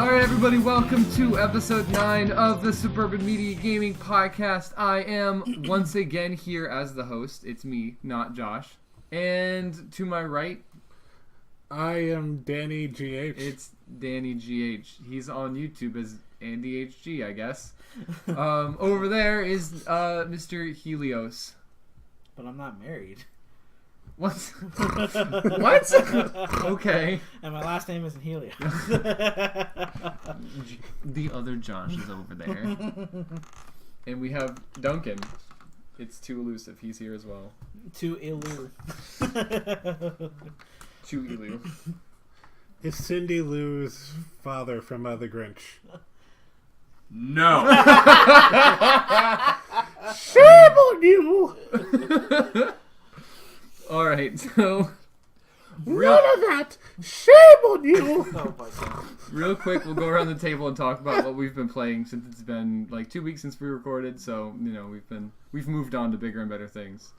Alright everybody, welcome to episode 9 of the Suburban Media Gaming Podcast. I am once again here as the host. It's me, not Josh. And to my right... I am Danny GH. It's Danny GH. He's on YouTube as Andy HG, I guess. Over there is Mr. Helios. But I'm not married. What? What? Okay. And my last name isn't Helios. The other Josh is over there. And we have Duncan. It's too elusive. He's here as well. Too Ilu. Too Elu. Is Cindy Lou's father from The Grinch? No. Shame on you! Alright, so... None of that! Shame on you! Oh my god. Real quick, we'll go around the table and talk about what we've been playing since it's been like 2 weeks since we recorded. So we've moved on to bigger and better things.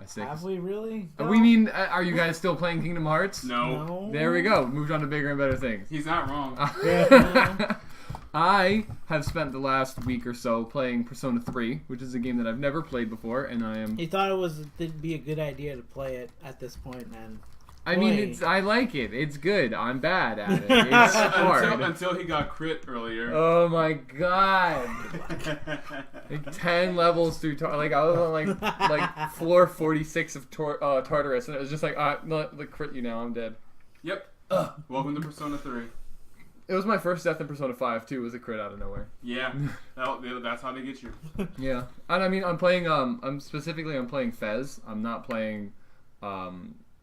I say. Have we really? We mean, are you guys still playing Kingdom Hearts? No. There we go. Moved on to bigger and better things. He's not wrong. I have spent the last week or so playing Persona 3, which is a game that I've never played before, and I am. He thought it'd be a good idea to play it at this point, and. I mean, I like it. It's good. I'm bad at it. It's hard. Until he got crit earlier. Oh my god! Like 10 levels through I was on like floor 46 of Tartarus, and it was just like, crit you now. I'm dead. Yep. Welcome to Persona 3. It was my first death in Persona 5 too. It was a crit out of nowhere. Yeah, that's how they get you. Yeah, and I mean, I'm playing. I'm playing Fez. I'm not playing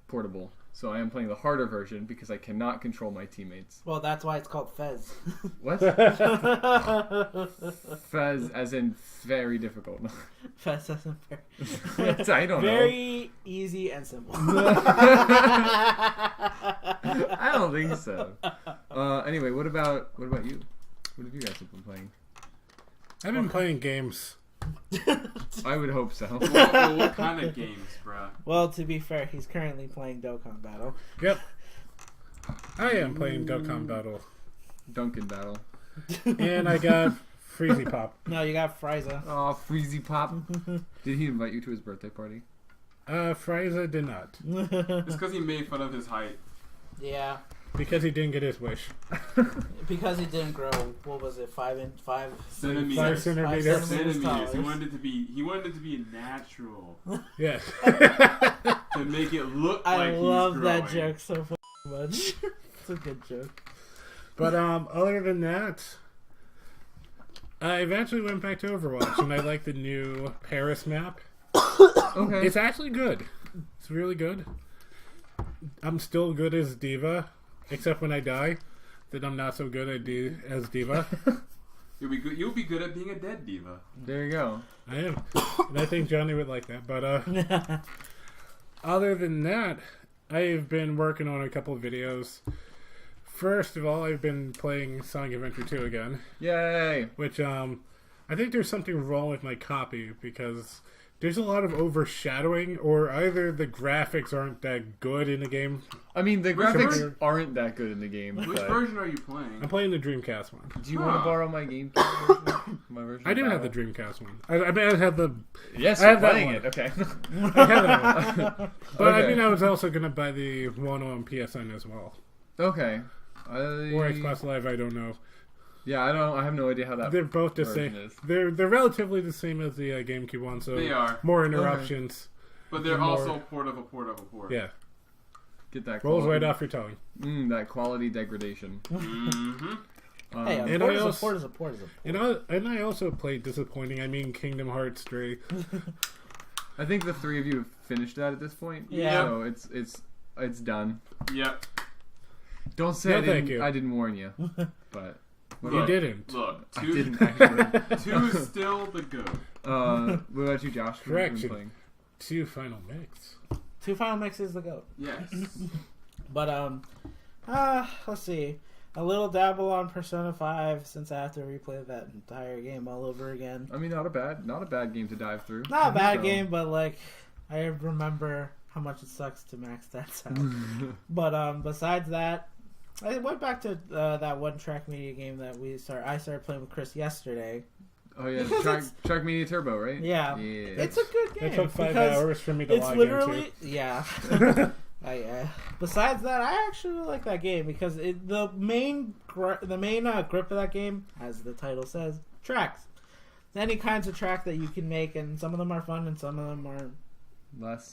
Portable. So I am playing the harder version because I cannot control my teammates. Well, that's why it's called Fez. What? Fez, as in very difficult. Fez as in I don't know. Very easy and simple. I don't think so. Anyway, what about you? What have you guys been playing? I've been playing games. I would hope so. What kind of games, bruh? Well, to be fair, he's currently playing Dokkan Battle. Yep. I am playing Dokkan Battle. Duncan Battle. And I got Freezy Pop. No, you got Frieza. Oh, Freezy Pop. Did he invite you to his birthday party? Frieza did not. It's because he made fun of his height. Yeah. Because he didn't get his wish. Because he didn't grow. What was it? 5 centimeters. 5 centimeters. Centimeters. He wanted it to be natural. Yeah. To make it look like I he's love growing. that joke so much. It's a good joke. But other than that, I eventually went back to Overwatch, and I like the new Paris map. Okay. It's actually good. It's really good. I'm still good as Diva, except when I die. Then I'm not so good as Diva. You'll be good. You'll be good at being a dead diva. There you go. I am, and I think Johnny would like that. But other than that, I've been working on a couple of videos. First of all, I've been playing Sonic Adventure 2 again. Yay! Which I think there's something wrong with my copy because there's a lot of overshadowing, or either the graphics aren't that good in the game. I mean, the Which graphics version? aren't that good in the game. Which but version are you playing? I'm playing the Dreamcast one. do you want to borrow my GameCube version? My version I do of have the Battle? Dreamcast one. I mean, I have the... Yes, I you're have that playing one. it. Okay. I have that one. But Okay. I mean, I was also going to buy the one on PSN as well. Okay. Or Xbox Live, I don't know. Yeah, I have no idea how that. They're both the version same. is. They're relatively the same as the GameCube one, so They are. more interruptions. But they're More- also a port of a port of a port. Yeah, Get that rolls quality. right off your tongue. That quality degradation. Mm-hmm. Hey, And a port I is a also- port is a port is a port. And I also played disappointing. I mean, Kingdom Hearts 3. I think the three of you have finished that at this point. Yeah. So it's done. Yep. Don't say No, I didn't. thank you. I didn't warn you. But You didn't. Look, I two, didn't actually. 2 is still the goat. What about you, Josh? What have you been Correction. playing? 2 Final Mix. 2 Final Mix is the GOAT. Yes. But, let's see. A little dabble on Persona 5 since I have to replay that entire game all over again. I mean, not a bad game to dive through. Not a bad So- game, but like I remember how much it sucks to max stats out. But besides that, I went back to that one Track Media game that I started playing with Chris yesterday. Oh yeah, Track Media Turbo, right? Yeah. It's a good game. It took 5 because hours for me to log literally, into. yeah. Besides that, I actually like that game because the main grip of that game, as the title says, tracks. Any kinds of track that you can make, and some of them are fun, and some of them are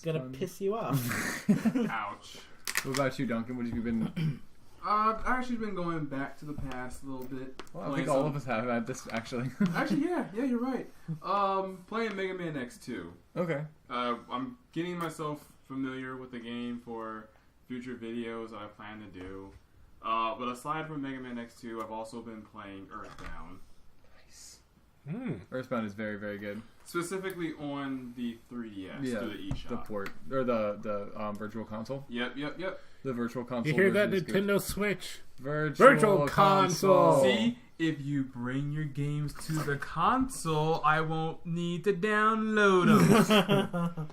gonna piss you off. Ouch. What about you, Duncan? What have you been? I've actually been going back to the past a little bit. Well, I think all of us have at this actually. Actually, yeah, you're right. Playing Mega Man X2. Okay. I'm getting myself familiar with the game for future videos that I plan to do. But aside from Mega Man X2, I've also been playing Earthbound. Nice. Earthbound is very, very good. Specifically on the 3DS through the eShop. The port or the virtual console. Yep. The virtual console. You hear that, version is Nintendo Switch? Virtual console. See, if you bring your games to the console, I won't need to download them.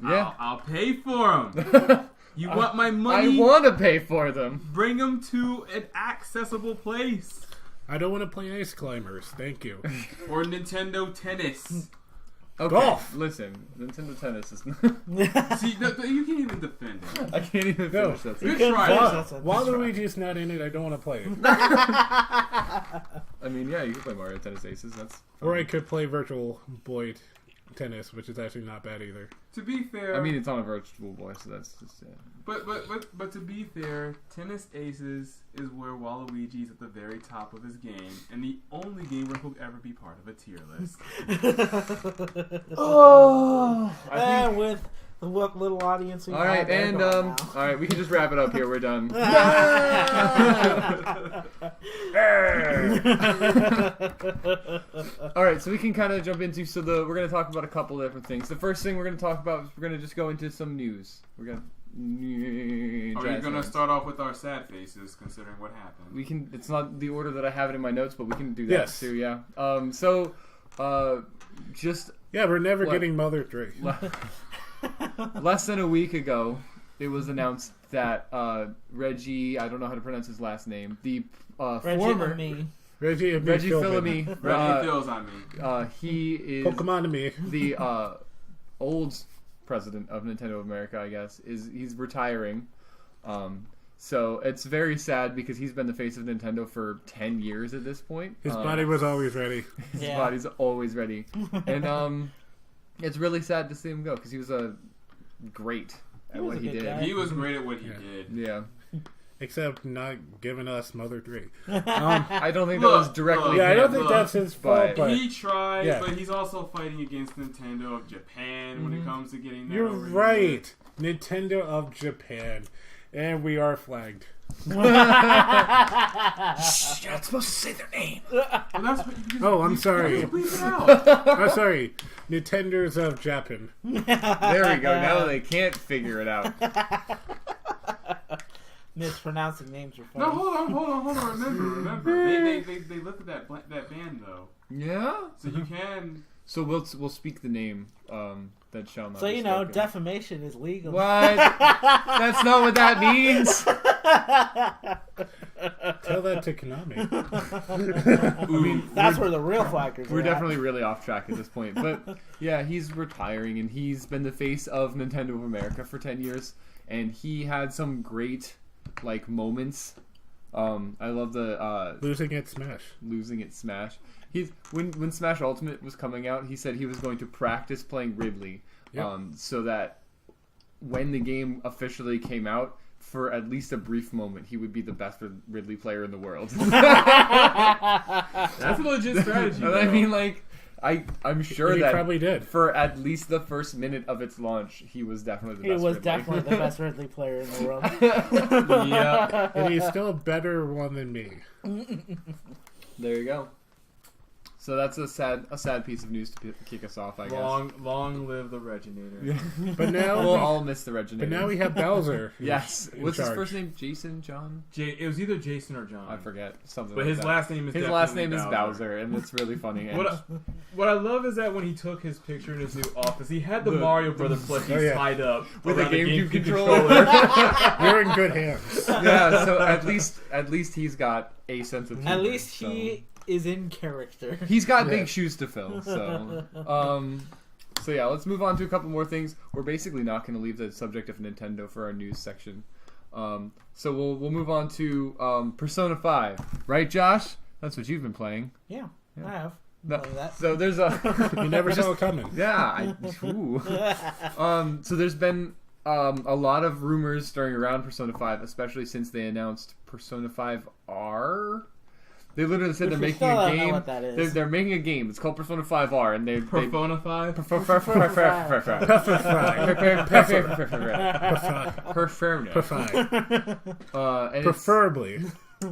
Yeah. I'll pay for them. You want my money? I want to pay for them. Bring them to an accessible place. I don't want to play Ice Climbers. Thank you. Or Nintendo Tennis. Okay, Golf. Listen, Nintendo Tennis is. See, you can't even defend it. I can't even finish that. Good try. Waluigi's not in it. I don't want to play it. I mean, yeah, you can play Mario Tennis Aces. That's. Or I could play Virtual Boy Tennis, which is actually not bad either. To be fair, I mean, it's on a Virtual Boy, so that's just. But to be fair, Tennis Aces is where Waluigi's at the very top of his game, and the only game where he'll ever be part of a tier list. And with what little audience we All right, have, and all right, we can just wrap it up here. We're done. All right, so we can kind of jump into we're going to talk about a couple different things. The first thing we're going to talk about is we're going to just go into some news. We're going to. Are we going to start off with our sad faces, considering what happened? We can. It's not the order that I have it in my notes, but we can do that Yes. too. Yeah. Just. Yeah, we're never getting Mother 3. Less than a week ago, it was announced that Reggie, I don't know how to pronounce his last name, the former Reggie Fils-Aimé, Reggie feels on me. he is Pokemon to me. the old president of Nintendo of America, I guess. He's retiring. So it's very sad because he's been the face of Nintendo for 10 years at this point. His body was always ready. His body's always ready. And it's really sad to see him go because he was great at what he did. He was great at what he did. Yeah. Except not giving us Mother 3. I don't think that was directly. Yeah, I don't him, think that's his fault. But he tried, but he's also fighting against Nintendo of Japan when it comes to getting that. You're over right. Nintendo of Japan. And we are flagged. Shh, you're not supposed to say their name. Well, that's what you just, I'm sorry. Bleep it out. I'm sorry. Nintendo's of Japan. There we go. Now they can't figure it out. Mispronouncing names are funny. No, hold on. Remember. They lifted that ban though. Yeah. So you can. So we'll speak the name that shall not. So be spoken. defamation is legal. What? That's not what that means. Tell that to Konami. That's where the real flaggers We're are definitely really off track at this point. But yeah, he's retiring and he's been the face of Nintendo of America for 10 years. And he had some great moments. I love the Losing at Smash. When Smash Ultimate was coming out, he said he was going to practice playing Ridley, so that when the game officially came out, for at least a brief moment, he would be the best Ridley player in the world. That's a legit strategy. And I mean, I'm sure he that probably did. For at least the first minute of its launch, he was definitely the best. He was Ridley. definitely the best Ridley player in the world. Yeah, And he's still a better one than me. there you go. So that's a sad piece of news to kick us off, I guess. Long live the Reginator. But now We'll all miss the Reginator. But now we have Bowser. Yes. What's charge. his first name? Jason? John? It was either Jason or John. I forget. Something But like his that. last name is His last name is Bowser, and it's really funny. And What I love is that when he took his picture in his new office, he had the Mario Brothers plushies tied up with a around the GameCube controller. You're in good hands. Yeah, so at least he's got a sense of humor. At least he is in character. He's got big shoes to fill. So yeah, let's move on to a couple more things. We're basically not going to leave the subject of Nintendo for our news section. So we'll move on to Persona 5, right, Josh? That's what you've been playing. Yeah. I have. No, That. so there's a You never saw it coming. yeah. So there's been a lot of rumors stirring around Persona 5, especially since they announced Persona 5 R. They literally said they're making a game. What that is. They're making a game. It's called Persona 5 R, and Persona 5? Preferably.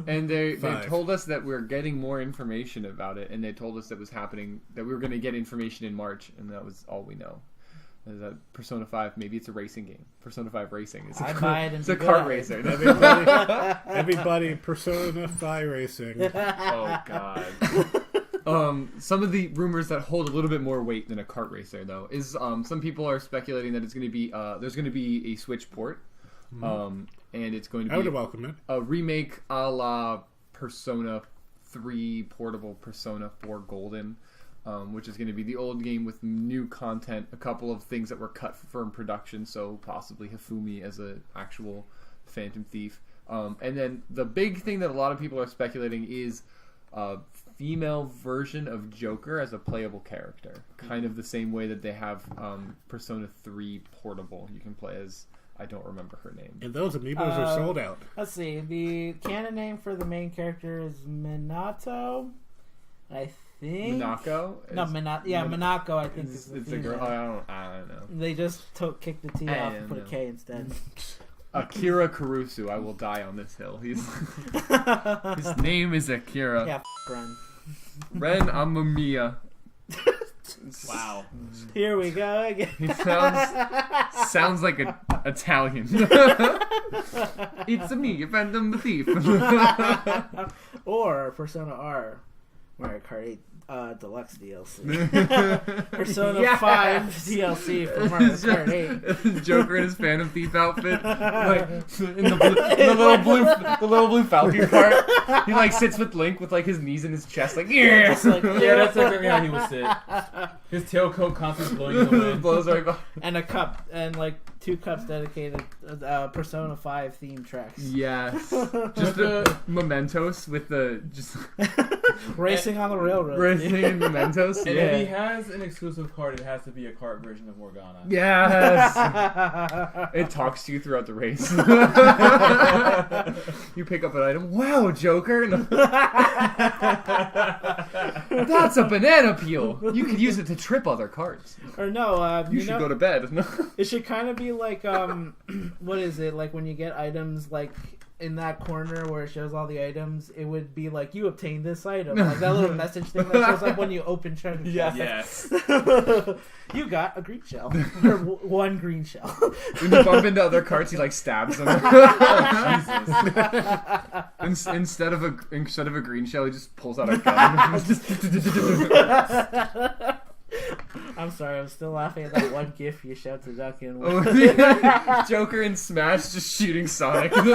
And they told us that we're getting more information about it, and they told us that was happening, that we were going to get information in March, and that was all we know. Is that Persona 5, maybe it's a racing game. Persona 5 Racing. It's a kart racer. Everybody, Persona 5 Racing. Oh, God. Some of the rumors that hold a little bit more weight than a kart racer, though, is some people are speculating that it's going to be there's going to be a Switch port, and it's going to be I would welcome it. A remake a la Persona 3 portable Persona 4 Golden, which is going to be the old game with new content, a couple of things that were cut from production, so possibly Hifumi as an actual Phantom Thief, and then the big thing that a lot of people are speculating is female version of Joker as a playable character. Kind of the same way that they have Persona 3 Portable. You can play as, I don't remember her name. And those amiibos are sold out. Let's see. The canon name for the main character is Minato. I think. Minako? No, Minako, I think. It's a girl. I don't know. They just kicked the T off and put a K instead. Akira Kurusu, I will die on this hill. His name is Akira. Yeah, Ren. Ren Amamiya. Wow. Here we go again. He sounds like an Italian. It's me, Phantom the Thief. Or Persona R, Mario Kart 8 Deluxe DLC. Persona 5 DLC for Mario Kart 8. Joker in his Phantom Thief outfit, like in the little blue Falcon part. He like sits with Link with like his knees in his chest, like yeah. Just like, Yeah, that's exactly how he would sit. His tailcoat constantly blowing in the wind. Blows right by. And a cup, and like 2 cups dedicated Persona 5 theme tracks. Yes, just the mementos with the just Racing on the railroad. racing in mementos. And Yeah. if he has an exclusive card, it has to be a kart version of Morgana. Yes. It talks to you throughout the race. You pick up an item. Wow, Joker. That's a banana peel. You could use it to trip other cards. Or no, You should go to bed. It should kind of be like, what is it? Like when you get items like in that corner where it shows all the items, it would be like, you obtained this item. Like that little message thing that shows up when you open treasure chest. Yes. You got a green shell. Or one green shell. When you bump into other carts, he like stabs them. Jesus. Instead of a green shell, he just pulls out a gun. I'm sorry, I'm still laughing at that one gif you showed to Duncan. Joker and Smash just shooting Sonic. You're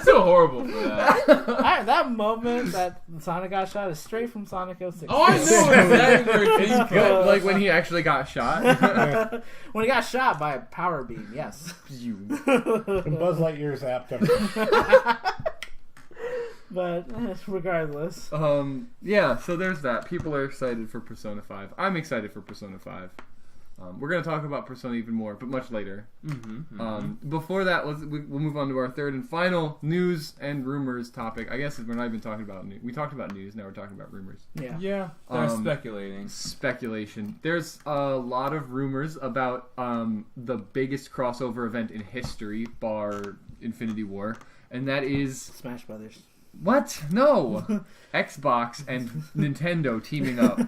still horrible for that. That moment that Sonic got shot is straight from Sonic 06. Oh, I know exactly where it came from. Good. Like when he actually got shot. When he got shot by a power beam, yes. And Buzz Lightyear zapped him. But regardless. Yeah, so there's that. People are excited for Persona 5. I'm excited for Persona 5. We're going to talk about Persona even more, but much later. Before that, we'll move on to our third and final news and rumors topic. I guess we're not even talking about news. We talked about news, now we're talking about rumors. Yeah, they're speculating. Speculation. There's a lot of rumors about the biggest crossover event in history, bar Infinity War, and that is Smash Brothers. What? No. Xbox and Nintendo teaming up.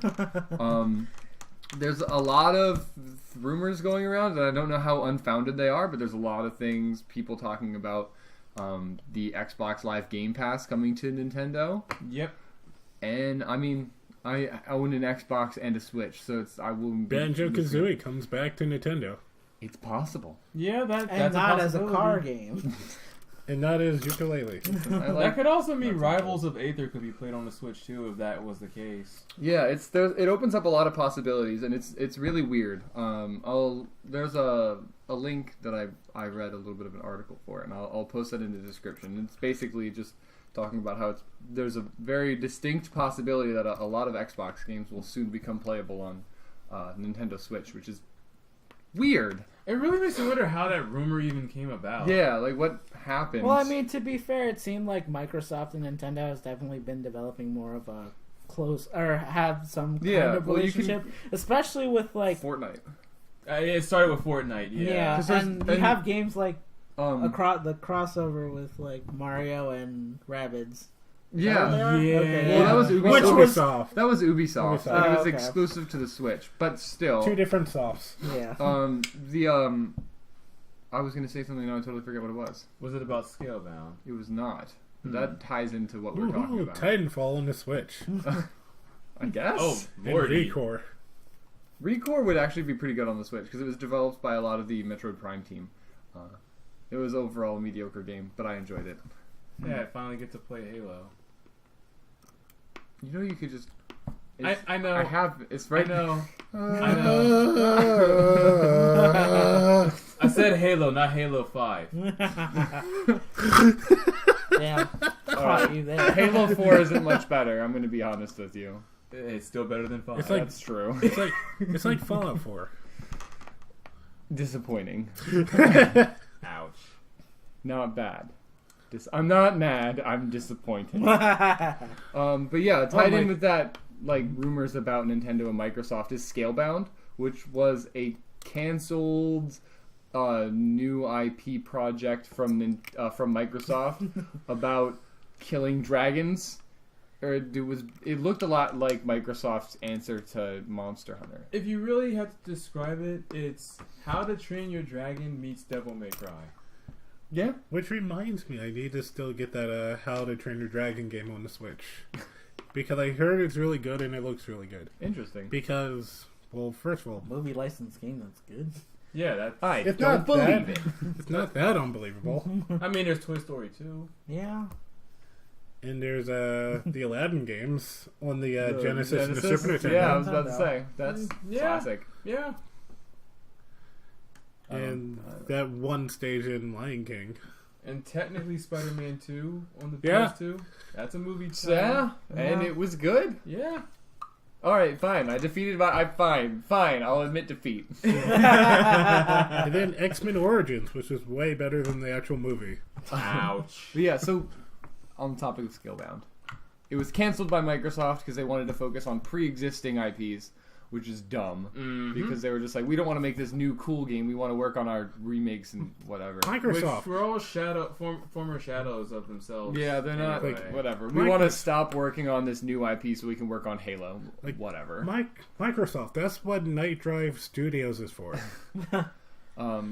There's a lot of rumors going around, and I don't know how unfounded they are, but there's a lot of things, people talking about the Xbox Live Game Pass coming to Nintendo. Yep. And, I mean, I own an Xbox and a Switch, so I will... Banjo-Kazooie comes back to Nintendo. It's possible. Yeah, And that's not a as a possibility. car game. And not as ukulele. That could also mean Rivals of Aether could be played on the Switch too, if that was the case. Yeah, it opens up a lot of possibilities, and it's really weird. There's a link that I read a little bit of an article for it, and I'll post that in the description. It's basically just talking about how there's a very distinct possibility that a lot of Xbox games will soon become playable on Nintendo Switch, which is weird. It really makes me wonder how that rumor even came about. Yeah, like what happened? Well, I mean, to be fair, it seemed like Microsoft and Nintendo has definitely been developing more of a close, or have some kind of relationship, especially with like Fortnite. It started with Fortnite. Yeah, 'Cause and you have games like Um, the crossover with like Mario and Rabbids. yeah. Okay, Well, that was Which Ubisoft. was Ubisoft. That was Ubisoft. And it was okay. exclusive to the Switch, but still. Two different softs. Yeah. I was gonna say something now I totally forget what it was. Was it about Scalebound? It was not. That ties into what we're talking Ooh, about. Titanfall on the Switch. I guess. Oh, And Lordy. Recore. Recore would actually be pretty good on the Switch because it was developed by a lot of the Metroid Prime team. It was overall a mediocre game, but I enjoyed it. Yeah, I finally get to play Halo. You know, you could just. I know. I have. It's right. I know. I know. I said Halo, not Halo 5. Damn. Caught you there. Halo 4 isn't much better. I'm going to be honest with you. It's still better than 5. It's like- That's true. It's like Fallout 4. Disappointing. Ouch. Not bad. I'm not mad. I'm disappointed. But yeah, tied in with that, like rumors about Nintendo and Microsoft is Scalebound, which was a canceled new IP project from Microsoft about killing dragons. Or it looked a lot like Microsoft's answer to Monster Hunter. If you really have to describe it, it's How to Train Your Dragon meets Devil May Cry. Yeah. Which reminds me, I need to still get that How to Train Your Dragon game on the Switch. Because I heard it's really good and it looks really good. Interesting. Because, well, first of all, Movie license game that's good. Yeah, that's... I it's don't not believe that, it. It's not that unbelievable. I mean, there's Toy Story 2. Yeah. And there's the Aladdin games on the Genesis and the Genesis? Super Nintendo. Yeah, I was about to say. That's Yeah. classic. Yeah. And that one stage in Lion King. And technically Spider-Man 2 on the Yeah. PS2. That's a movie. Yeah, and it was good. Yeah. All right, fine. I defeated my. Fine. I'll admit defeat. And then X-Men Origins, which was way better than the actual movie. Ouch. But yeah, so on the topic of Scalebound, it was canceled by Microsoft because they wanted to focus on pre-existing IPs, which is dumb. Because they were just like, we don't want to make this new cool game. We want to work on our remakes and whatever. Which Microsoft. were all former shadows of themselves. Yeah, they're not Anyway. whatever. We want to stop working on this new IP so we can work on Halo. Whatever. Microsoft. That's what Night Drive Studios is for.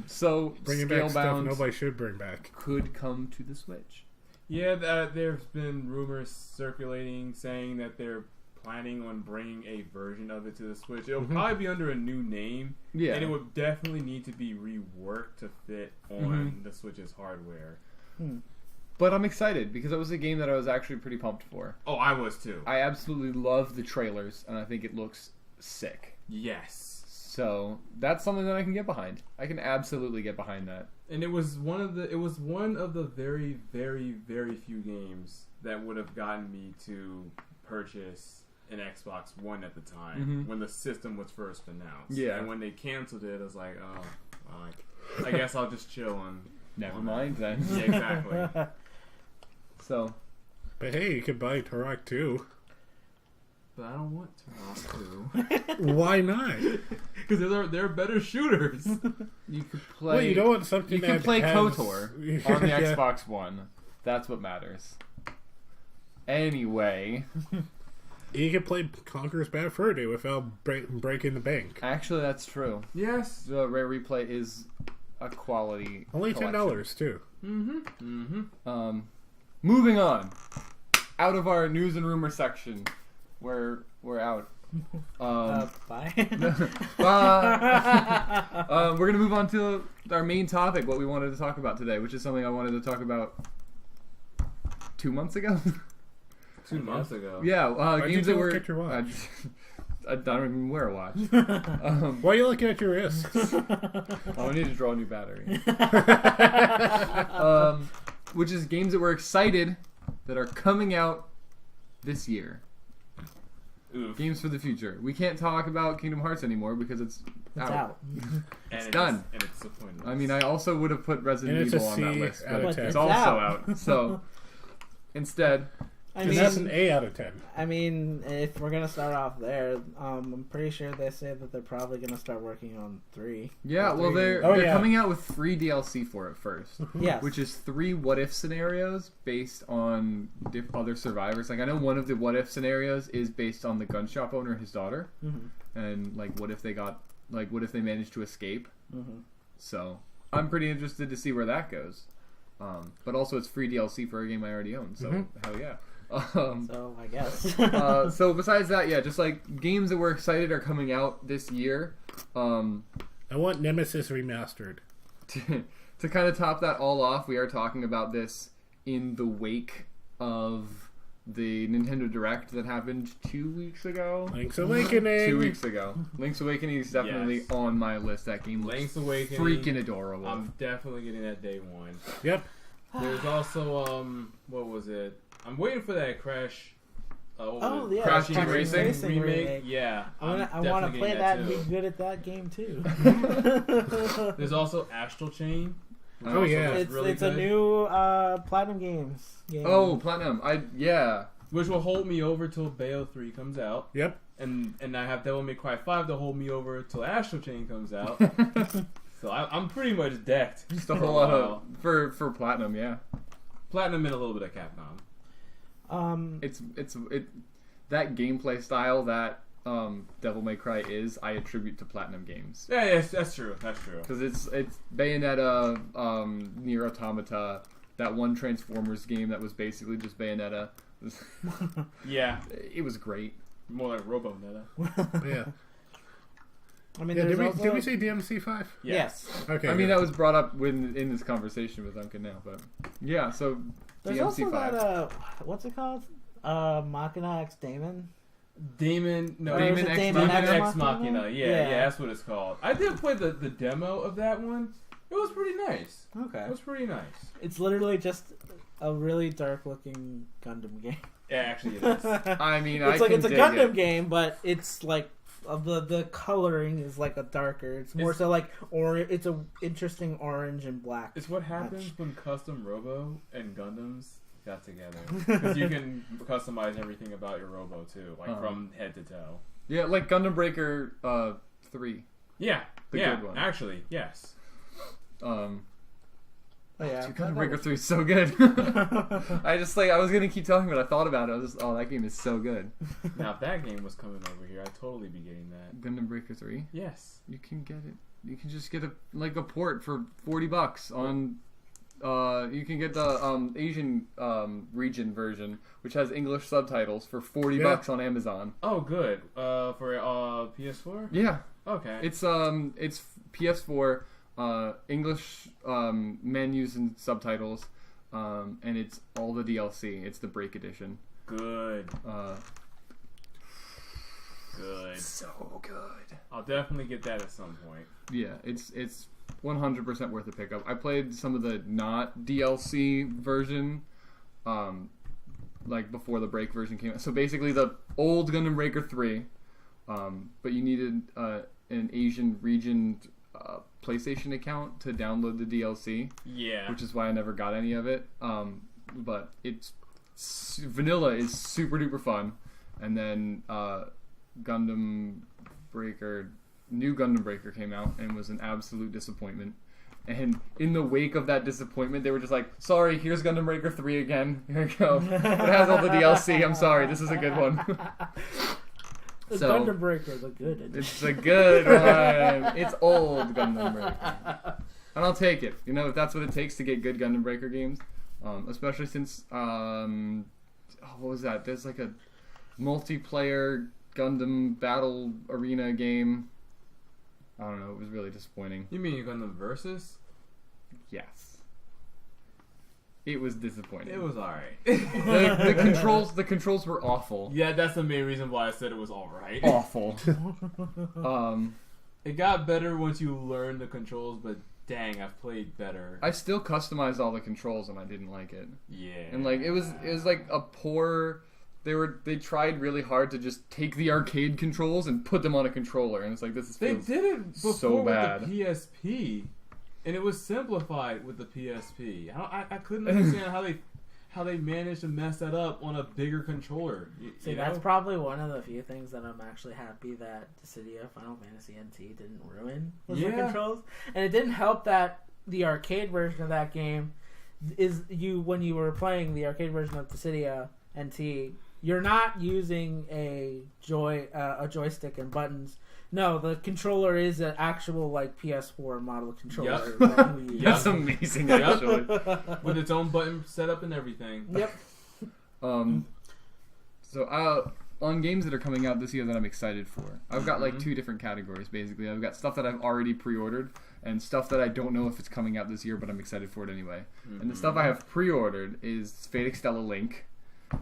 So Bringing back stuff Scalebound nobody should bring back. could come to the Switch. Yeah, there's been rumors circulating saying that they're planning on bringing a version of it to the Switch. It'll probably be under a new name. Yeah. And it would definitely need to be reworked to fit on the Switch's hardware. But I'm excited because it was a game that I was actually pretty pumped for. Oh, I was too. I absolutely love the trailers, and I think it looks sick. Yes. So that's something that I can get behind. I can absolutely get behind that. And it was one of the very, very, very few games that would have gotten me to purchase an Xbox One at the time when the system was first announced. Yeah. And when they canceled it, I was like, oh, I guess I'll just chill on. Never on mind that. then. Yeah, exactly. So But hey, you could buy Turok 2. But I don't want Turok 2 Why not? because they're better shooters. you could play. Well, you don't want something you can that play has... KOTOR on the Yeah. Xbox One. That's what matters. Anyway, You can play Conker's Bad Fur Day without breaking the bank. actually, that's true. Yes. The Rare Replay is a quality. Only collection. $10 too. Moving on, out of our news and rumor section, we're out. Bye. We're gonna move on to our main topic, what we wanted to talk about today, which is something I wanted to talk about 2 months ago. 2 months ago. Yeah, Why'd games you that look were. at your watch? I don't even wear a watch. Why are you looking at your wrist? I need to draw a new battery. Which is games that we're excited that are coming out this year. Oof. Games for the future. We can't talk about Kingdom Hearts anymore because it's out. And done. And it's disappointing. I mean, I also would have put Resident And it's Evil a on that C list, out but of 10. it's It's also out. out. So instead, I And that's an A out of 10. I mean, if we're gonna start off there, I'm pretty sure they say that they're probably gonna start working on 3. yeah, well, they're Oh, they're yeah. coming out with free DLC for it first. Yes. Which is 3 what if scenarios based on other survivors. Like I know one of the what if scenarios is based on the gun shop owner and his daughter, and like what if they managed to escape. So I'm pretty interested to see where that goes. But also it's free DLC for a game I already own. So hell yeah. So I guess. So besides that, yeah, just like games that we're excited are coming out this year. I want Nemesis remastered. To kind of top that all off, we are talking about this in the wake of the Nintendo Direct that happened 2 weeks ago. Link's Awakening. 2 weeks ago. Link's Awakening is definitely Yes. on my list. That game looks Link's Awakening. freaking adorable. I'm definitely getting that day one. Yep. There's also what was it? I'm waiting for that Crash. Oh yeah, Crash Crash Team Racing remake. Yeah, I want to definitely play getting that and too. be good at that game too. There's also Astral Chain. which Oh, also yeah. looks It's really it's a good, new Platinum Games game. Oh, Platinum. Yeah. which will hold me over till Bayo 3 comes out, Yep. and I have Devil May Cry 5 to hold me over till Astral Chain comes out. So I'm pretty much decked. Just a for whole lot while. of for Platinum, yeah. Platinum and a little bit of Capcom. It's that gameplay style that Devil May Cry is, I attribute to Platinum Games. Yeah, yes, that's true. That's true. Because it's Bayonetta, Nier Automata, that one Transformers game that was basically just Bayonetta. Yeah, It was great. more like Robonetta. Yeah. I mean, Yeah, there's did also... we say DMC5? Yes. Okay. I mean, yeah. that was brought up in this conversation with Duncan now, but yeah. So There's DMC5. also that what's it called? Machina X Damon. Demon Demon Ex Demon Machina? Ex Machina. Yeah, Yeah. that's what it's called. I did play the demo of that one. It was pretty nice. Okay. It was pretty nice. It's literally just a really dark looking Gundam game. Yeah, actually it is. I mean, It's I like can it's a dig Gundam it. game, but it's like the coloring is like a darker. It's more so like it's a interesting orange and black. It's what happens when Custom Robo and Gundams got together. Because you can customize everything about your Robo too, like from head to toe. Yeah, like Gundam Breaker 3. Yeah, The yeah, good one. actually, yes. Oh, yeah. Dude, Gundam Breaker 3 is so good. I was gonna keep talking, but I thought about it. I was just, that game is so good. Now if that game was coming over here, I'd totally be getting that. Gundam Breaker 3. Yes. You can get it. You can just get a port for $40 on. You can get the Asian region version, which has English subtitles for $40 on Amazon. Oh, good. For PS4. Yeah, Okay. it's PS4, English menus and subtitles, and it's all the DLC. It's the Break Edition. Good. Good. So good. I'll definitely get that at some point. Yeah, it's 100% worth a pickup. I played some of the not DLC version, like before the Break version came out. So basically, the old Gundam Breaker 3, but you needed an Asian region PlayStation account to download the DLC, Yeah. which is why I never got any of it. But vanilla is super duper fun, and then Gundam Breaker. New Gundam Breaker came out and was an absolute disappointment. And in the wake of that disappointment, they were just like, sorry, here's Gundam Breaker 3 again. Here you go. It has all the DLC. I'm sorry. This is a good one. The So- Gundam Breaker is a good edition. It's a good one. It's old Gundam Breaker. And I'll take it. You know, if that's what it takes to get good Gundam Breaker games. Especially since, what was that? There's like a multiplayer Gundam battle arena game. I don't know. It was really disappointing. You mean you're going to Versus? Yes. It was disappointing. It was alright. the controls were awful. Yeah, that's the main reason why I said it was alright. Awful. It got better once you learned the controls, but dang, I've played better. I still customized all the controls and I didn't like it. Yeah. And like it was like a poor. They tried really hard to just take the arcade controls and put them on a controller, and it's like this is. They did it before so bad. with the PSP, and it was simplified with the PSP. I couldn't understand how they managed to mess that up on a bigger controller. See, that's probably one of the few things that I'm actually happy that Dissidia Final Fantasy NT didn't ruin was the controls. And it didn't help that the arcade version of that game is when you were playing the arcade version of Dissidia NT, you're not using a joystick and buttons. No, the controller is an actual like PS4 model controller. That we use. That's amazing, actually. with its own button setup and everything. Yep. So on games that are coming out this year that I'm excited for, I've got like two different categories basically. I've got stuff that I've already pre-ordered and stuff that I don't know if it's coming out this year, but I'm excited for it anyway. And the stuff I have pre-ordered is Fate Extella Link.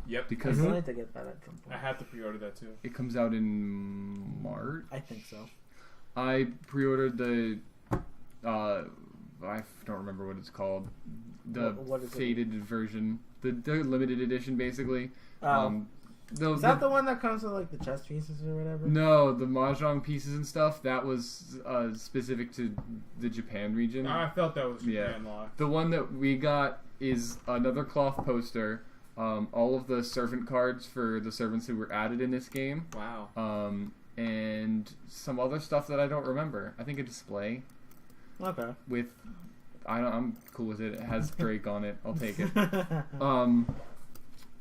Yep. I Because still need to get that at some I point. have to pre-order that too. it comes out in March. I think so. I pre-ordered the I don't remember what it's called. The What is it? faded version, the limited edition, basically. Is that the one that comes with like the chest pieces or whatever? No, the mahjong pieces and stuff. That was specific to the Japan region. I felt that was Yeah. Japan locked. The one that we got is another cloth poster. All of the servant cards for the servants who were added in this game. Wow. And some other stuff that I don't remember. I think a display Okay. with I'm cool with it. It has Drake on it. I'll take it.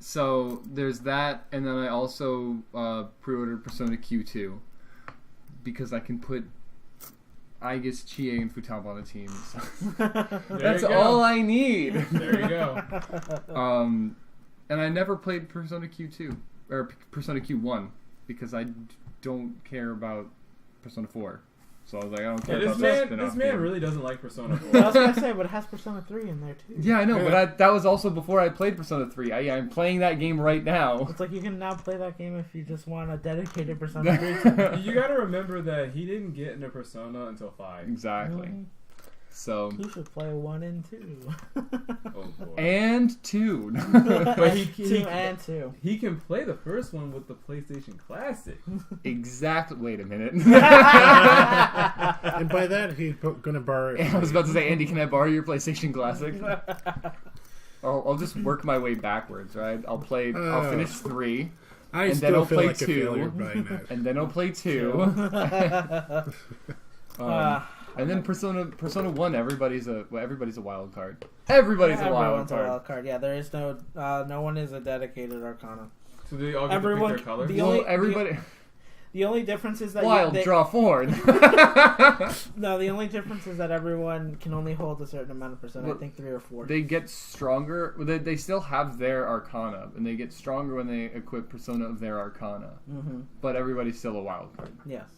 So there's that, and then I also pre-ordered Persona Q2 because I can put Aigis, Chie, and Futaba on a team. So that's you go. all I need. There you go. And I never played Persona Q2 or Persona Q1 because I don't care about Persona 4. So I was like, I don't care Yeah, about this man game. really doesn't like Persona 4. I was gonna say, but it has Persona 3 in there too. Yeah, I know, but that was also before I played Persona 3. I'm playing that game right now. It's like you can now play that game if you just want a dedicated Persona 3. You gotta remember that he didn't get into Persona until 5. Exactly. Really? So You should play 1 and 2. Oh boy. and 2. But 2 and 2. he can play the first one with the PlayStation Classic. Exactly. Wait a minute. And by that, he's going to borrow it. I was about to say, Andy, can I borrow your PlayStation Classic? I'll just work my way backwards, right? I'll finish 3, I and still then I'll feel play like 2. a failure buying that. and then I'll play 2. And then Persona 1, everybody's a wild card. Everybody's a wild card. Yeah, there is no one is a dedicated Arcana. So they all get Everyone- to pick their color? the Well, only- everybody The only difference is that wild they, draw forward. No, the only difference is that everyone can only hold a certain amount of percent. Well, I think 3 or 4. They get stronger. They still have their Arcana, and they get stronger when they equip Persona of their Arcana. Mm-hmm. But everybody's still a wild card. Yes,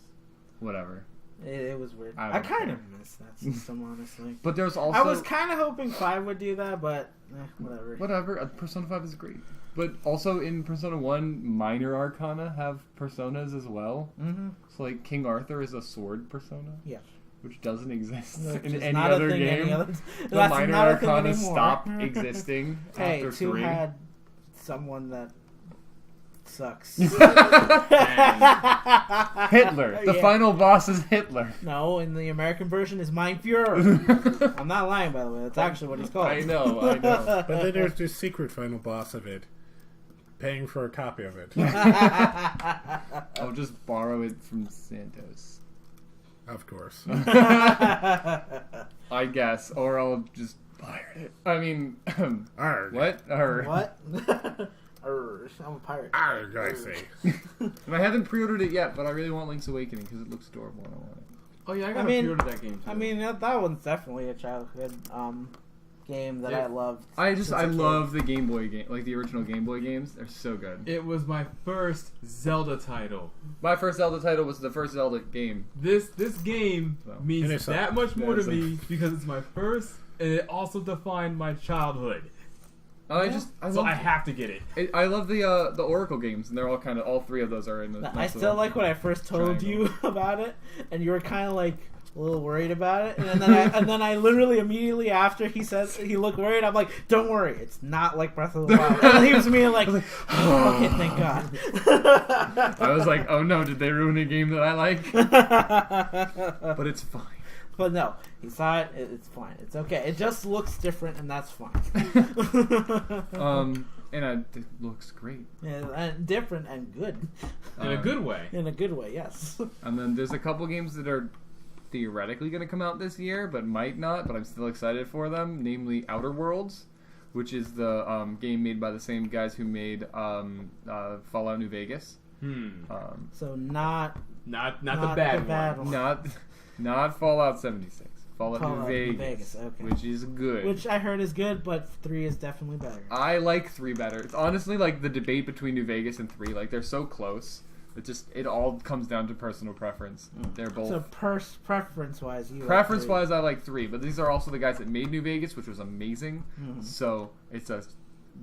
Whatever. it was weird. I I don't kind care. of missed that system, honestly. But there's also I was kind of hoping 5 would do that, but whatever. whatever. Persona 5 is great. But also in Persona 1, minor Arcana have personas as well. Mm-hmm. So like King Arthur is a sword persona. Yeah. Which doesn't exist Which in is any not a other thing game. any other- The that's minor not a thing Arcana anymore. stop existing Hey, after 2 3. had someone that sucks. Hitler. The Yeah. final boss is Hitler. No, in the American version is Mein Fuhrer. I'm not lying, by the way. That's actually what he's called. I know. But then there's the secret final boss of it. Paying for a copy of it. I'll just borrow it from Santos. Of course. I guess, or I'll just pirate it. I mean, Arg. what? Or, What? I'm a pirate. Arg, I say. and I haven't pre-ordered it yet, but I really want Link's Awakening because it looks adorable and I want it. Oh yeah, I I gotta mean- pre-order that game too. I mean, that one's definitely a childhood game that Yeah. I loved. I since a kid. love the Game Boy game, like the original Game Boy games. They're so good. it was my first Zelda title. My first Zelda title was the first Zelda game. This game So. And means it's that much more to so- me because it's my first, and it also defined my childhood. I Yeah. So I have to get it. I love the Oracle games, and they're all kind of all three of those are in the. I nice still little like when I first told triangle. you about it, and you were kind of like a little worried about it, and then I literally immediately after he says he looked worried, I'm like, "Don't worry, it's not like Breath of the Wild." And then he was immediately like, "Okay, thank God." I was like, oh no, did they ruin a game that I like? But it's fine. But no, he saw it. It's fine. It's okay. It just looks different, and that's fine. And it looks great. Yeah, and different and good. In a good way. In a good way, yes. And then there's a couple games that are theoretically going to come out this year, but might not. But I'm still excited for them. Namely, Outer Worlds, which is the game made by the same guys who made Fallout New Vegas. So not Not the bad one. Not Fallout 76. Fallout New Fallout New Vegas, Vegas, okay. which is good. which I heard is good, but 3 is definitely better. I like 3 better. It's honestly like the debate between New Vegas and 3. Like they're so close. It all comes down to personal preference. They're both So preference-wise, you preference-wise, I like 3. But these are also the guys that made New Vegas, which was amazing. Mhm. So it's a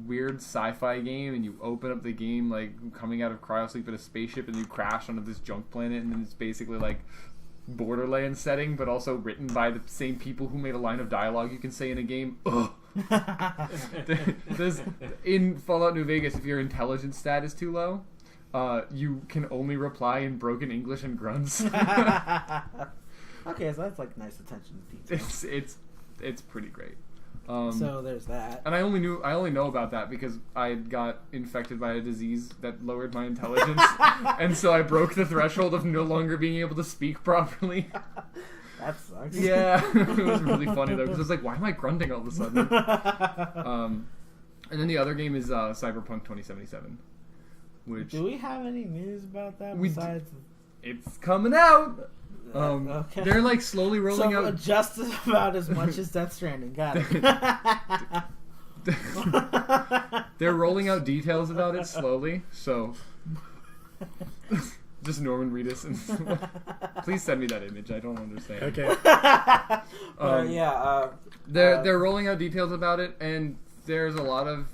weird sci-fi game, and you open up the game like coming out of cryosleep in a spaceship, and you crash onto this junk planet, and then it's basically like Borderlands setting, but also written by the same people who made a line of dialogue you can say in a game. Ugh. There's, in Fallout New Vegas, if your intelligence stat is too low, you can only reply in broken English and grunts. Okay, so that's like nice attention to detail. it's pretty great. So there's that. And I only know about that because I got infected by a disease that lowered my intelligence, and so I broke the threshold of no longer being able to speak properly. That sucks. Yeah, it was really funny though because I was like, why am I grunting all of a sudden? And then the other game is Cyberpunk 2077, which Do we have any news about that We besides? it's coming out. Okay. They're like slowly rolling So out. just about as much as Death Stranding. Got it. They're rolling out details about it slowly, so just Norman Reedus and please send me that image. I don't understand. Okay. They're rolling out details about it, and there's a lot of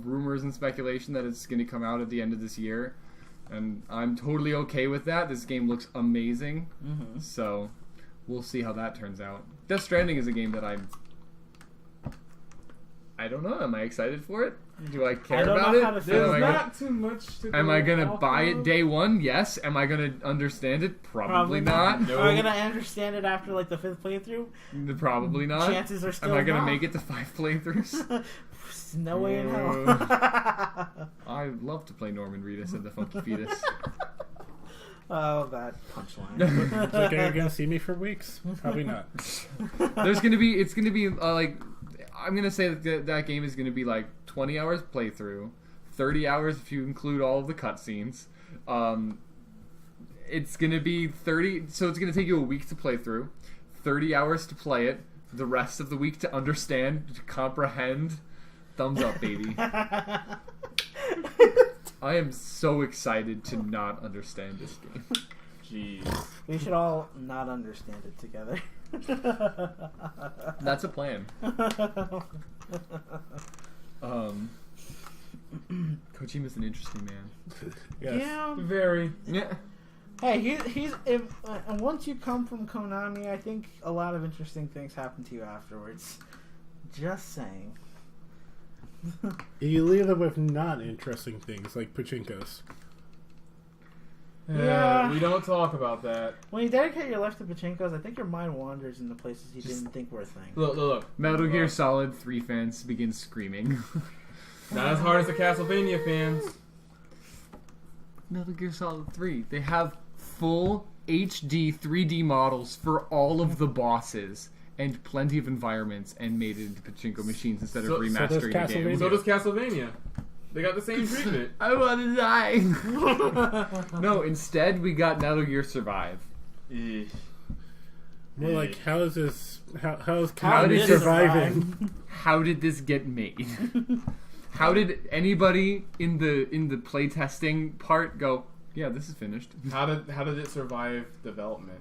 rumors and speculation that it's going to come out at the end of this year, and I'm totally okay with that. This game looks amazing, so we'll see how that turns out. Death Stranding is a game that I don't know. Am I excited for it? Do I care don't about know it? how to feel. There's Am I not too much to Am go I gonna off buy it of. day one? Yes. Am I gonna understand it? Probably not. No. Are we gonna understand it after like the 5th playthrough? Probably not. Chances are still Am I gonna not. make it to 5 playthroughs? No way in hell. I love to play Norman Reedus and the Funky Fetus. Oh, that punchline. Like, are you gonna see me for weeks? Probably not. It's gonna be like, I'm gonna say that game is gonna be like 20 hours playthrough, 30 hours if you include all of the cutscenes. It's gonna be 30, so it's gonna take you a week to play through, 30 hours to play it, the rest of the week to understand, to comprehend. Thumbs up, baby. I am so excited to not understand this game. Jeez. We should all not understand it together. That's a plan. Kojima's an interesting man. Yes. Yeah. Very. Yeah. Hey, he's and once you come from Konami, I think a lot of interesting things happen to you afterwards. Just saying. You leave it with not interesting things like pachinkos. Yeah. We don't talk about that. When you dedicate your life to pachinkos, I think your mind wanders into places you didn't think were a thing. Look. Metal Gear Solid 3 fans begin screaming. Not as hard as the Castlevania fans. Metal Gear Solid 3. They have full HD 3D models for all of the bosses and plenty of environments and made it into pachinko machines instead of remastering the game. So does Castlevania. They got the same treatment. I want to die. No, instead we got Metal Gear Survive. More like, how is this? How is How comedy did surviving? How did this get made? How did anybody in the playtesting part go, yeah, this is finished? How did it survive development?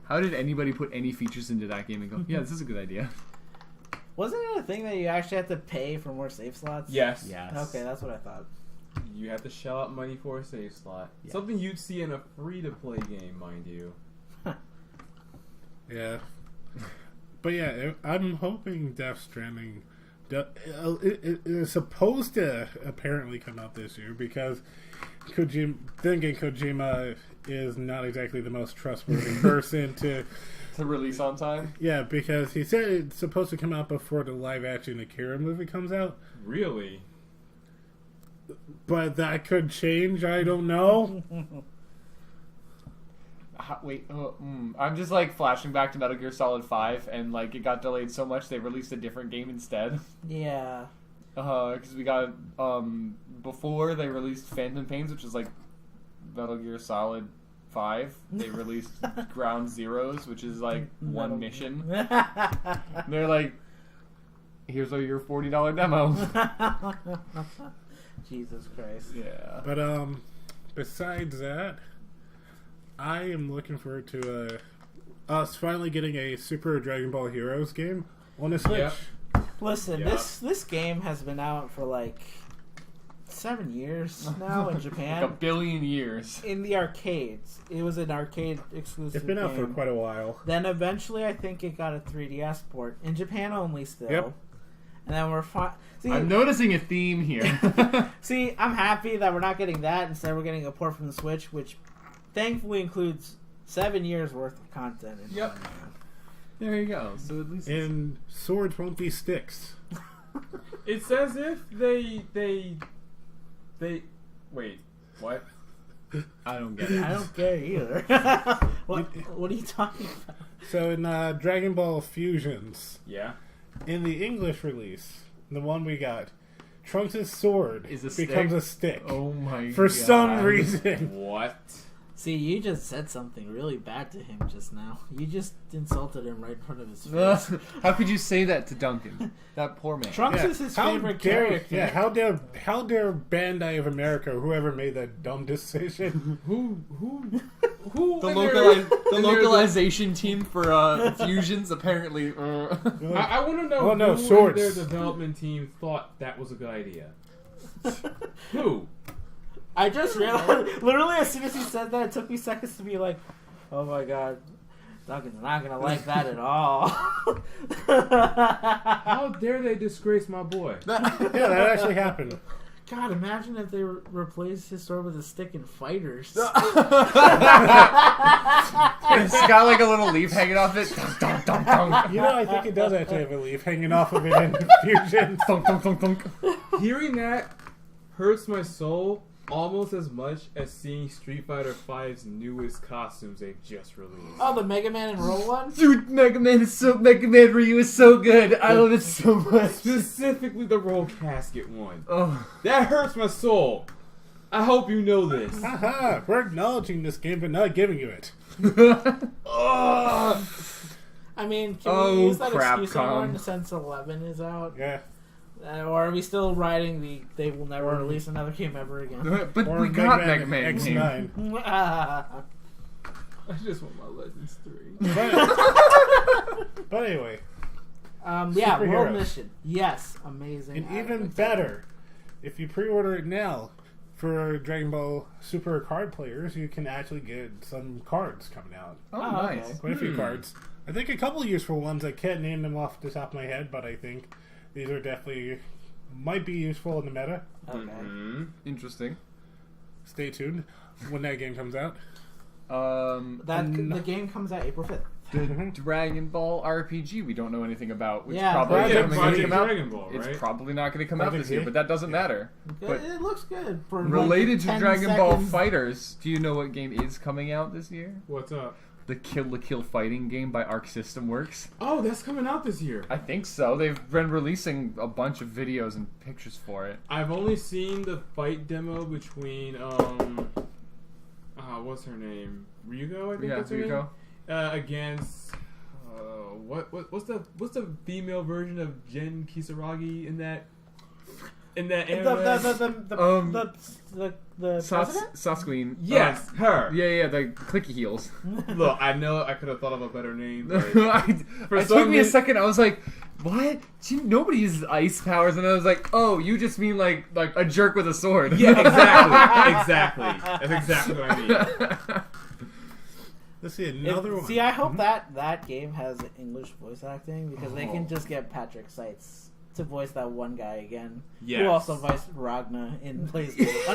How did anybody put any features into that game and go, yeah, this is a good idea? Wasn't it a thing that you actually had to pay for more save slots? Yes. Okay, that's what I thought. You have to shell out money for a save slot. Yeah. Something you'd see in a free-to-play game, mind you. Yeah. But yeah, I'm hoping Death Stranding... It is supposed to apparently come out this year because Kojima is not exactly the most trustworthy person to release on time? Yeah, because he said it's supposed to come out before the live-action Akira movie comes out. Really? But that could change, I don't know. I'm just like flashing back to Metal Gear Solid 5 and like it got delayed so much they released a different game instead. Yeah. Because we got before they released Phantom Pains, which is like Metal Gear Solid 5. They released Ground Zeroes, which is like one mission. They're like, here's your $40 demo. Jesus Christ. Yeah. But besides that, I am looking forward to us finally getting a Super Dragon Ball Heroes game on the Switch. Yep. Listen, Yeah. this game has been out for like 7 years now in Japan. Like a billion years. In the arcades. It was an arcade exclusive It's been out for game. quite a while. Then eventually I think it got a 3DS port. In Japan only still. Yep. And then we're See, I'm noticing a theme here. see, I'm happy that we're not getting that. Instead we're getting a port from the Switch, which thankfully includes 7 years worth of content. Yep. There you go. So at least And swords won't be sticks. It's as if they wait, what? I don't get it. I don't care either. What are you talking about? So in Dragon Ball Fusions, Yeah. in the English release, the one we got, Trunks' sword Is a becomes stick? a stick. Oh my For god. some reason. What? See, you just said something really bad to him just now. You just insulted him right in front of his face. How could you say that to Duncan? That poor man. Trunks Yeah. is his How favorite dare- character. Yeah, how dare Bandai of America, whoever made that dumb decision, Who The, in their- localization team for Fusions apparently. I want to know no, who swords. in their development team thought that was a good idea. Who? I just realized, literally as soon as he said that, it took me seconds to be like, oh my god, Duncan's not going to like that at all. How dare they disgrace my boy? yeah, that actually happened. God, imagine if they replaced his sword with a stick in Fighters. It's got like a little leaf hanging off it. Dunk, dunk, dunk. You know, I think it does actually have a leaf hanging off of it in Fusions. Dunk, dunk, dunk, dunk. Hearing that hurts my soul almost as much as seeing Street Fighter V's newest costumes they just released. Oh, the Mega Man and Roll one? Dude, Mega Man Ryu is so good. I love it so much. Specifically the Roll Casket one. Oh. That hurts my soul. I hope you know this. Haha, we're acknowledging this game but not giving you it. Oh. I mean, can Oh, we use that crap, excuse anymore Con. since 11 is out? Yeah. Or are we still riding they will never release another game ever again? But Or we got Mega Man game. X9. I just want my Legends 3. But anyway, Yeah, World Superheroes. Mission. Yes, amazing. and I'm even excited. better, if you pre-order it now, for Dragon Ball Super card players, you can actually get some cards coming out. Oh, Oh, nice. okay. Quite a few cards. I think a couple useful ones. I can't name them off the top of my head, but I think these are definitely might be useful in the meta. Okay. Mm-hmm. Interesting. Stay tuned when that game comes out. The game comes out April 5th. the Dragon Ball RPG we don't know anything about, which Yeah, probably Project isn't gonna come out. Dragon Ball, right? It's probably not going to come out Project this year, Z? but that doesn't matter. But It looks good. For like related to 10 Dragon Ball seconds. Fighters, do you know what game is coming out this year? What's up? The Kill la Kill fighting game by Arc System Works. Oh, that's coming out this year. I think so. They've been releasing a bunch of videos and pictures for it. I've only seen the fight demo between what's her name? Ryugo, I think Yeah, that's her Ryuko. name. Against what's the female version of Gen Kisaragi in that anime? The president? Sasqueen. Yes, her. Yeah, the clicky heels. Look, I know I could have thought of a better name. But It took me a second. I was like, "What? Nobody uses ice powers," and I was like, "Oh, you just mean like a jerk with a sword." yeah, exactly. That's exactly what I mean. Let's see another one. See, I hope that game has English voice acting because they can just get Patrick Seitz to voice that one guy again. Yes. Who also voiced Ragna in PlayStation.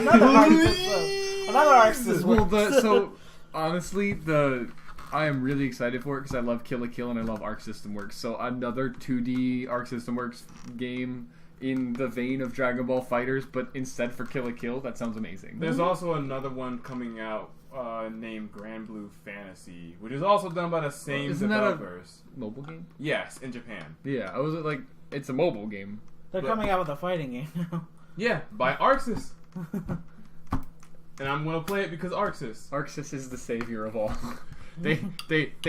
Another Arc System. Well, so honestly, I am really excited for it because I love Kill la Kill and I love Arc System Works. So another 2D Arc System Works game in the vein of Dragon Ball Fighters, but instead for Kill la Kill. That sounds amazing. There's also another one coming out named Grand Blue Fantasy, which is also done by the same Isn't that a developers. mobile game? Yes, in Japan. Yeah, I was like, it's a mobile game. They're coming out with a fighting game now. Yeah, by Arxis. And I'm gonna play it because Arxis. Arxis is the savior of all. They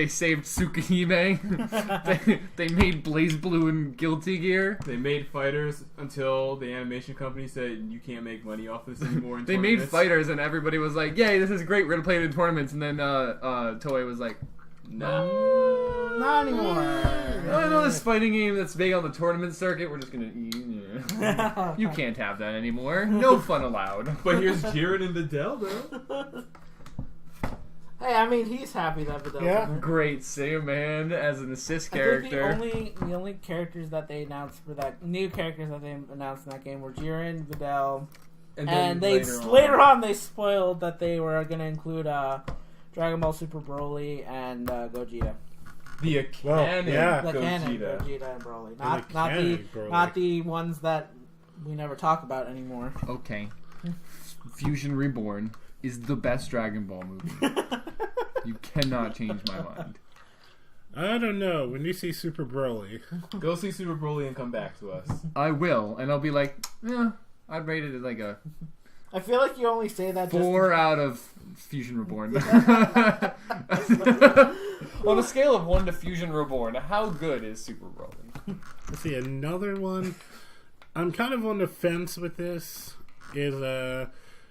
saved Tsukihime. they made Blaze Blue and Guilty Gear. They made fighters until the animation company said you can't make money off this anymore. They made fighters and everybody was like, "Yay, this is great. We're gonna play it in tournaments." And then Toei was like, No. Not anymore. "I know this fighting game that's big on the tournament circuit. We're just gonna you can't have that anymore. No fun allowed." But here's Jiren and Videl though. Hey, I mean, he's happy that Vidal's Yeah. in it. Great, Sam man as an assist I think character. the only characters that they announced for that new characters that they announced in that game were Jiren, Videl, and they later on they spoiled that they were going to include Dragon Ball Super Broly and Gogeta. The canon yeah. The canon Gogeta. Gogeta and Broly, Broly. not the ones that we never talk about anymore. Okay, Fusion Reborn is the best Dragon Ball movie. You cannot change my mind. I don't know. When you see Super Broly, Go see Super Broly and come back to us. I will, and I'll be like, I'd rate it as like a I feel like you only say that 4 out of Fusion Reborn. On a scale of 1 to Fusion Reborn, how good is Super Broly? let's see another one. I'm kind of on the fence with this. Is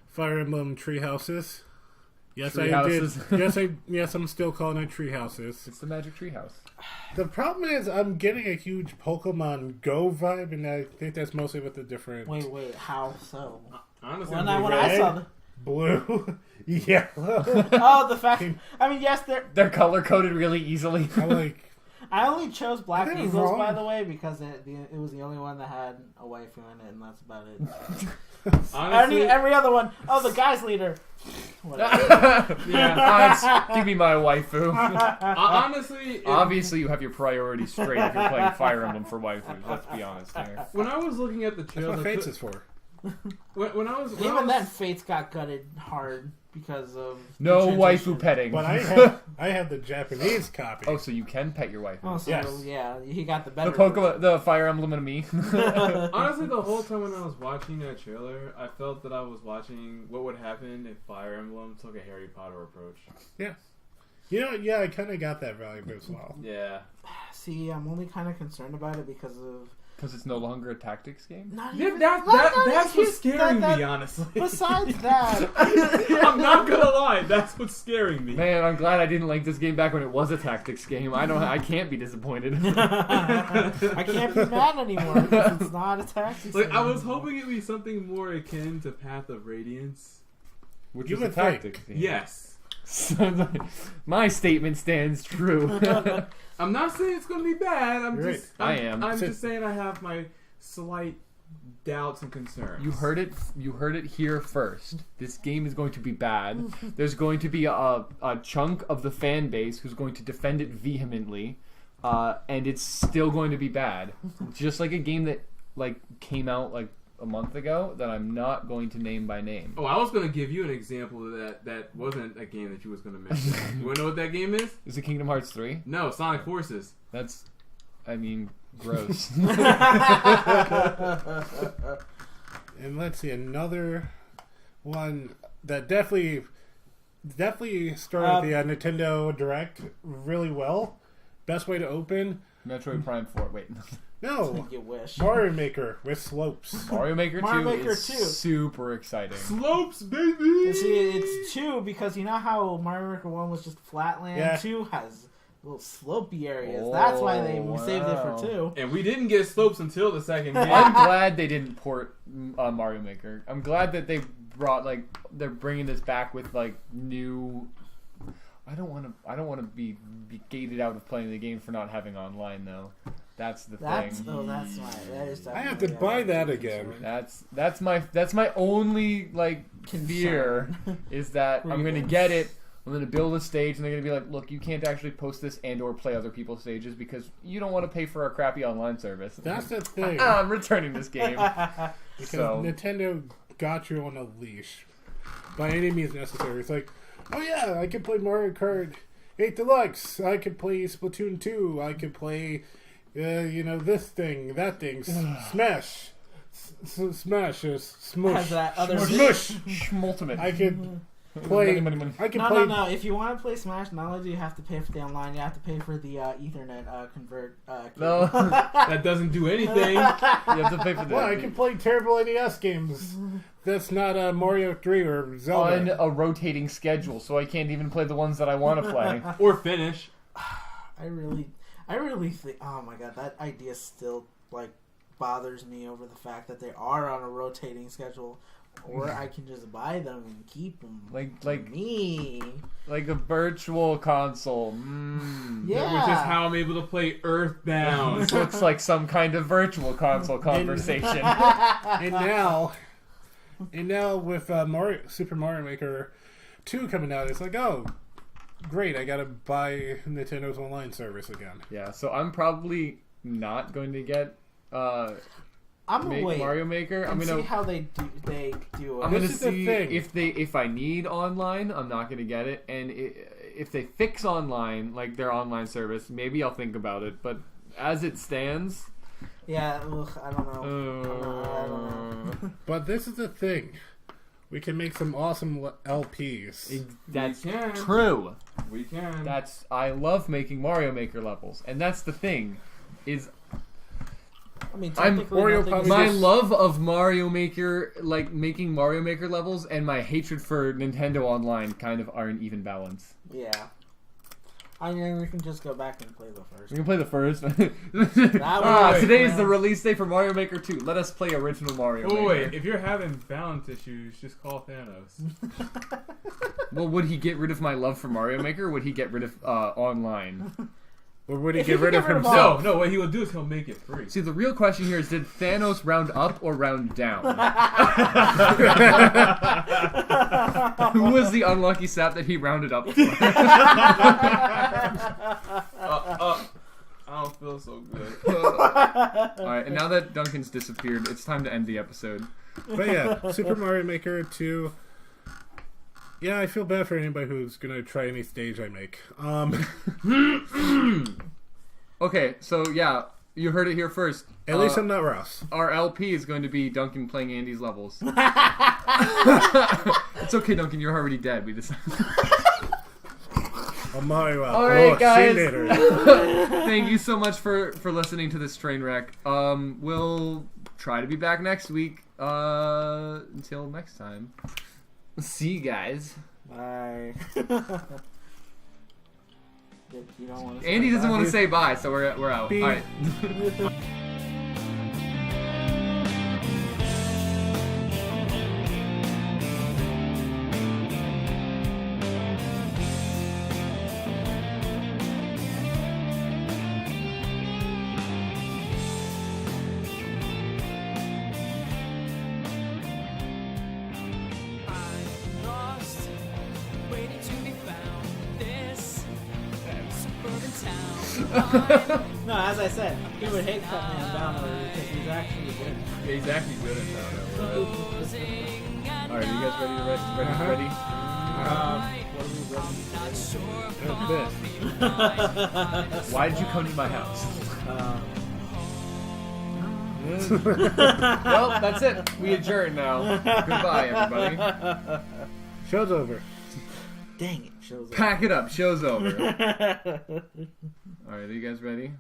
Fire Emblem Tree Houses. Yes, I did. Yes, I'm still calling it Tree Houses. It's the Magic Tree House. The problem is I'm getting a huge Pokemon Go vibe, and I think that's mostly with the different Wait, how so? Honestly, When I saw the... blue, yellow. Oh, the fact... I mean, yes, They're color coded really easily. I'm like, I only chose Black I think Eagles, wrong. by the way, because it was the only one that had a waifu in it, and that's about it. honestly, Every other one, the guy's leader. Whatever. Give me my waifu. honestly, Obviously, you have your priorities straight if you're playing Fire Emblem for waifus. Let's be honest here. when I was looking at the that's trailer, what Fates is for. when I was Even then, Fates got gutted hard because of No the waifu transition. petting. But I have the Japanese copy. Oh, so you can pet your waifu. Oh, so Yes. yeah, he got the The better. Pokemon, the Fire Emblem and me. honestly, the whole time when I was watching that trailer, I felt that I was watching what would happen if Fire Emblem took a Harry Potter approach. Yeah. Yeah, I kind of got that vibe as well. Yeah. See, I'm only kind of concerned about it because of Because it's no longer a tactics game. not Yeah, even that's not what's scaring that- me, honestly. Besides that, I'm not gonna lie, that's what's scaring me. Man, I'm glad I didn't like this game back when it was a tactics game. I can't be disappointed. I can't be mad anymore because it's not a tactics. Like, I game. was hoping it'd be something more akin to Path of Radiance. Which You is a would think. tactics game. Yes. My statement stands true. I'm not saying it's gonna be bad. I'm Right. just I am. I'm just saying I have my slight doubts and concerns. You heard it. You heard it here first. This game is going to be bad. There's going to be a chunk of the fan base who's going to defend it vehemently, and it's still going to be bad. Just like a game that came out a month ago that I'm not going to name by name. Oh, I was going to give you an example of that wasn't a game that you was going to mention. You want to know what that game is? Is it Kingdom Hearts 3? No, Sonic Forces. That's, gross. And let's see, another one that definitely started the Nintendo Direct really well. Best way to open. Metroid Prime 4. Wait. No. You wish. Mario Maker with slopes. Mario Maker 2 Mario Maker is 2. super exciting. Slopes, baby! You see, it's 2 because you know how Mario Maker 1 was just flat land? Yeah. 2 has little slopey areas. That's why they saved it for 2. And we didn't get slopes until the second game. I'm glad they didn't port Mario Maker. I'm glad that they brought they're bringing this back with new. I don't want to be gated out of playing the game for not having online though. That's the thing. Oh, that's why. That is I have to buy that again. That's my only fear is that I'm gonna get it. I'm going to build a stage, and they're going to be like, look, you can't actually post this and or play other people's stages because you don't want to pay for our crappy online service. That's the thing. I'm returning this game. Because Nintendo got you on a leash by any means necessary. It's like, oh yeah, I can play Mario Kart 8 Deluxe. I can play Splatoon 2. I can play, this thing, that thing, Smash. Smash is smush. Has that other smush. Schmultimate. I can play. Money. I can play. No. If you want to play Smash, not only do you have to pay for the online, you have to pay for the Ethernet convert. No, that doesn't do anything. You have to pay for that. Well, I can play terrible NES games. That's not Mario 3 or Zelda. On a rotating schedule, so I can't even play the ones that I want to play. Or finish. I really think. Oh my god, that idea still bothers me over the fact that they are on a rotating schedule. Or I can just buy them and keep them. Like me. Like a virtual console. Yeah. Which is how I'm able to play Earthbound. This looks like some kind of virtual console conversation. And now with Super Mario Maker 2 coming out, it's like, oh, great, I gotta buy Nintendo's online service again. Yeah, so I'm probably not going to get I'm gonna wait Mario Maker. I'm gonna see how they do it. I'm gonna see if I need online. I'm not gonna get it, and if they fix online, their online service, maybe I'll think about it. But as it stands, yeah, I don't know. I don't know. But this is the thing. We can make some awesome LPs. That's We can. true. We can. I love making Mario Maker levels, and that's the thing. I mean, technically, My love of Mario Maker, making Mario Maker levels, and my hatred for Nintendo Online kind of are in even balance. Yeah. I mean, we can just go back and play the first. We can play the first. That today is the release day for Mario Maker 2. Let us play original Mario Maker. Wait, if you're having balance issues, just call Thanos. Well, would he get rid of my love for Mario Maker, or would he get rid of online? Or would he If get he rid could of get rid of himself? No, what he will do is he'll make it free. See, the real question here is, did Thanos round up or round down? Who was the unlucky sap that he rounded up for? I don't feel so good. Alright, and now that Duncan's disappeared, it's time to end the episode. But yeah, Super Mario Maker 2. Yeah, I feel bad for anybody who's gonna try any stage I make. Okay, so yeah, you heard it here first. At least I'm not Ross. Our LP is going to be Duncan playing Andy's levels. It's okay, Duncan, you're already dead. We decided. Oh, Mario. Alright, guys. Later. Thank you so much for listening to this train wreck. We'll try to be back next week. Until next time. See you guys. Bye. Andy doesn't want to say bye, so we're out. Beep. All right. No, as I said, he would hate cut me on Down Order because he's actually good. Yeah, he's actually good at that. Alright, you guys ready? Ready? What are we This. Why did you come to my house? Well, that's it. We adjourn now. Goodbye, everybody. Show's over. Dang it, show's Pack it up. Show's over. Alright, are you guys ready?